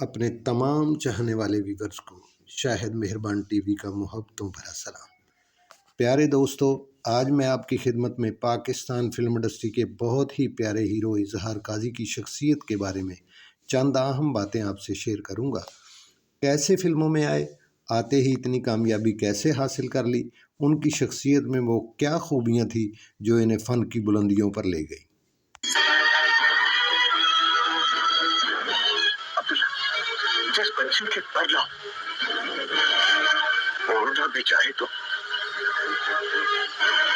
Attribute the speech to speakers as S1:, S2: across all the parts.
S1: अपने तमाम चाहने वाले व्यूवर्स को शाहिद मेहरबान टीवी का मोहब्बतों भरा सलाम। प्यारे दोस्तों, आज मैं आपकी खिदमत में पाकिस्तान फिल्म इंडस्ट्री के बहुत ही प्यारे हीरो इजहार काजी की शख्सियत के बारे में चंद अहम बातें आपसे शेयर करूंगा। कैसे फिल्मों में आए, आते ही इतनी कामयाबी कैसे हासिल कर ली, उनकी शख्सियत में वो क्या खूबियाँ थी जो इन्हें फ़न की बुलंदियों पर ले गई।
S2: जिस बच्चे के पर लो उड़ना भी चाहे तो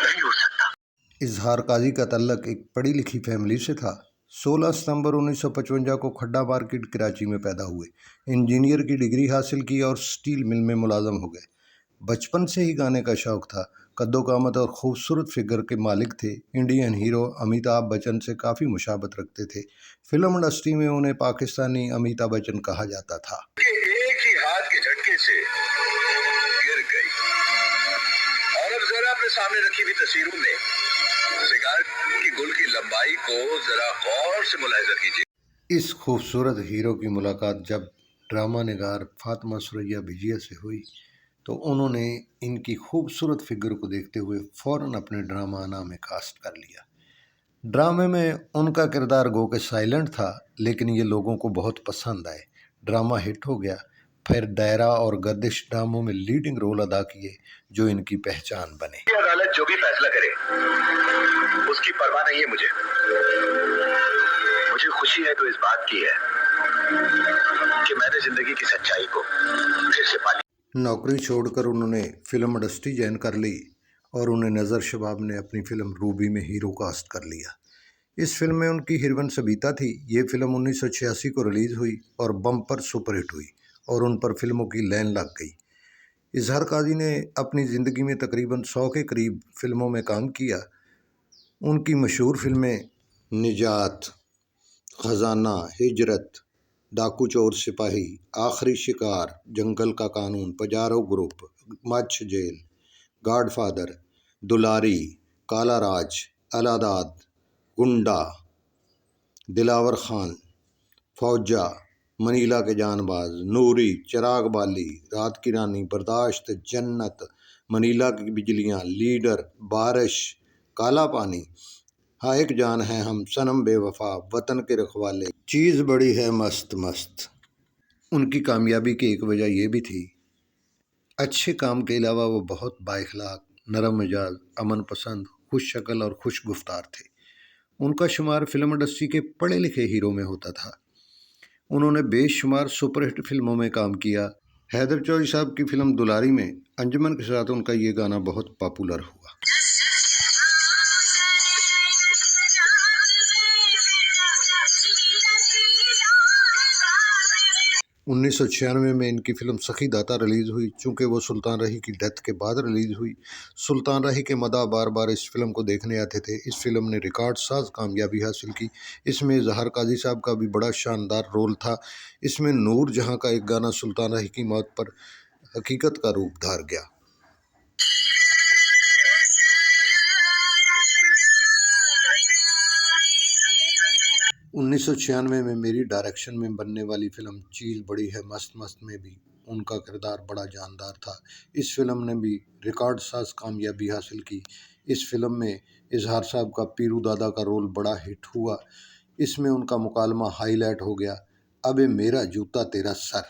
S2: नहीं उड़ सकता।
S1: इजहार काजी का तल्लक एक पढ़ी लिखी फैमिली से था। 16 सितंबर 1955 को खड्डा मार्केट कराची में पैदा हुए। इंजीनियर की डिग्री हासिल की और स्टील मिल में मुलाजम हो गए। बचपन से ही गाने का शौक था। कद्दोकामत और खूबसूरत फिगर के मालिक थे। इंडियन हीरो अमिताभ बच्चन से काफ़ी मुशाबत रखते थे। फिल्म इंडस्ट्री में उन्हें पाकिस्तानी अमिताभ बच्चन कहा जाता था।
S2: एक ही हाथ के झटके से गिर गई और अब जरा अपने सामने रखी हुई तस्वीरों में शिकार की गुल की लंबाई को जरा गौर से मुलाहिजा कीजिए।
S1: इस खूबसूरत हीरो की मुलाकात जब ड्रामा निगार फातिमा सुरैया बिजिया से हुई तो उन्होंने इनकी खूबसूरत फिगर को देखते हुए फ़ौरन अपने ड्रामा आना में कास्ट कर लिया। ड्रामे में उनका किरदार गो के साइलेंट था, लेकिन ये लोगों को बहुत पसंद आए। ड्रामा हिट हो गया। फिर दायरा और गर्दिश ड्रामों में लीडिंग रोल अदा किए जो इनकी पहचान बने।
S2: अदालत जो भी फैसला करे उसकी परवाह नहीं है मुझे खुशी है तो इस बात की है कि मैंने जिंदगी की सच्चाई को फिर से पाली।
S1: नौकरी छोड़कर उन्होंने फिल्म इंडस्ट्री ज्वाइन कर ली और उन्हें नज़र शबाब ने अपनी फिल्म रूबी में हीरो कास्ट कर लिया। इस फिल्म में उनकी हीरोइन सबीता थी। ये फिल्म 1986 को रिलीज़ हुई और बम्पर सुपरहिट हुई और उन पर फिल्मों की लाइन लग गई। इजहार काजी ने अपनी ज़िंदगी में तकरीबन 100 के करीब फिल्मों में काम किया। उनकी मशहूर फिल्में निजात, ख़जाना, हिजरत, डाकू चोर सिपाही, आखिरी शिकार, जंगल का कानून, पजारो ग्रुप, मच्छ जेल, गॉडफादर, दुलारी, काला राज, अलादाद, गुंडा, दिलावर खान, फौजा, मनीला के जानबाज, नूरी, चिराग बाली, रात की रानी, बर्दाश्त, जन्नत, मनीला की बिजलियाँ, लीडर, बारिश, काला पानी, हाँ एक जान है हम, सनम बेवफा, वतन के रखवाले, चीज़ बड़ी है मस्त मस्त। उनकी कामयाबी की एक वजह यह भी थी, अच्छे काम के अलावा वो बहुत बाइखलाक, नरम मिजाज, अमन पसंद, खुश शक्ल और खुश गुफ्तार थे। उनका शुमार फिल्म इंडस्ट्री के पढ़े लिखे हीरो में होता था। उन्होंने बेशुमार सुपरहिट फिल्मों में काम किया। हैदर चौधरी साहब की फिल्म दुलारी में अंजुमन के साथ उनका ये गाना बहुत पॉपुलर हुआ। 1996 में इनकी फिल्म सखी दाता रिलीज़ हुई। चूँकि वो सुल्तान रही की डेथ के बाद रिलीज़ हुई, सुल्तान रही के मदा बार बार इस फिल्म को देखने आते थे। इस फिल्म ने रिकॉर्ड साज कामयाबी हासिल की। इसमें इजहार काजी साहब का भी बड़ा शानदार रोल था। इसमें नूर जहाँ का एक गाना सुल्तान रही की मौत पर हकीकत का रूप धार गया। उन्नीस 1996 में मेरी डायरेक्शन में बनने वाली फिल्म चीज़ बड़ी है मस्त मस्त में भी उनका किरदार बड़ा जानदार था। इस फिल्म ने भी रिकॉर्ड साज कामयाबी हासिल की। इस फिल्म में इजहार साहब का पीरू दादा का रोल बड़ा हिट हुआ। इसमें उनका मुकालमा हाईलाइट हो गया, अबे मेरा जूता तेरा सर।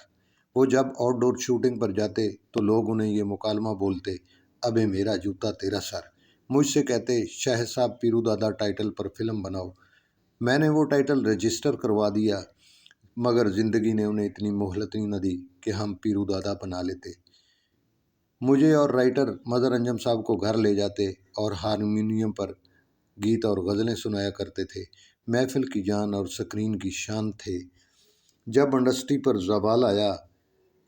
S1: वो जब आउटडोर शूटिंग पर जाते तो लोग उन्हें ये मुकालमा बोलते, अबे मेरा जूता तेरा सर। मुझसे कहते, शाह साहब पीरू दादा टाइटल पर फिल्म बनाओ। मैंने वो टाइटल रजिस्टर करवा दिया, मगर ज़िंदगी ने उन्हें इतनी मोहलत ही न दी कि हम पीरू दादा बना लेते। मुझे और राइटर मदर अंजम साहब को घर ले जाते और हारमोनियम पर गीत और गज़लें सुनाया करते थे। महफिल की जान और स्क्रीन की शान थे। जब इंडस्ट्री पर ज़वाल आया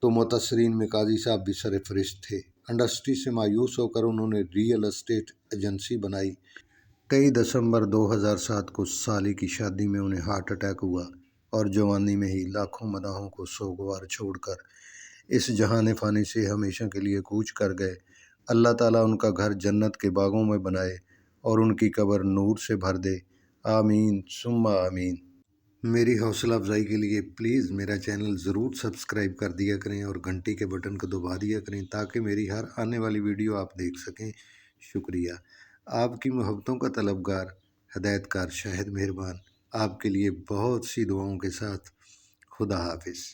S1: तो मुतसरीन में काजी साहब भी सरफरिश्त थे। इंडस्ट्री से मायूस होकर उन्होंने रियल एस्टेट एजेंसी बनाई। 23 दिसंबर 2007 को साली की शादी में उन्हें हार्ट अटैक हुआ और जवानी में ही लाखों मदाहों को सोगवार छोड़कर इस जहान फ़ानी से हमेशा के लिए कूच कर गए। अल्लाह ताला उनका घर जन्नत के बागों में बनाए और उनकी कब्र नूर से भर दे। आमीन सुम्मा आमीन। मेरी हौसला अफजाई के लिए प्लीज़ मेरा चैनल ज़रूर सब्सक्राइब कर दिया करें और घंटी के बटन को दबा दिया करें ताकि मेरी हर आने वाली वीडियो आप देख सकें। शुक्रिया। आपकी मोहब्बतों का तलबगार हिदायतकार शाहिद मेहरबान आपके लिए बहुत सी दुआओं के साथ। खुदा हाफिज़।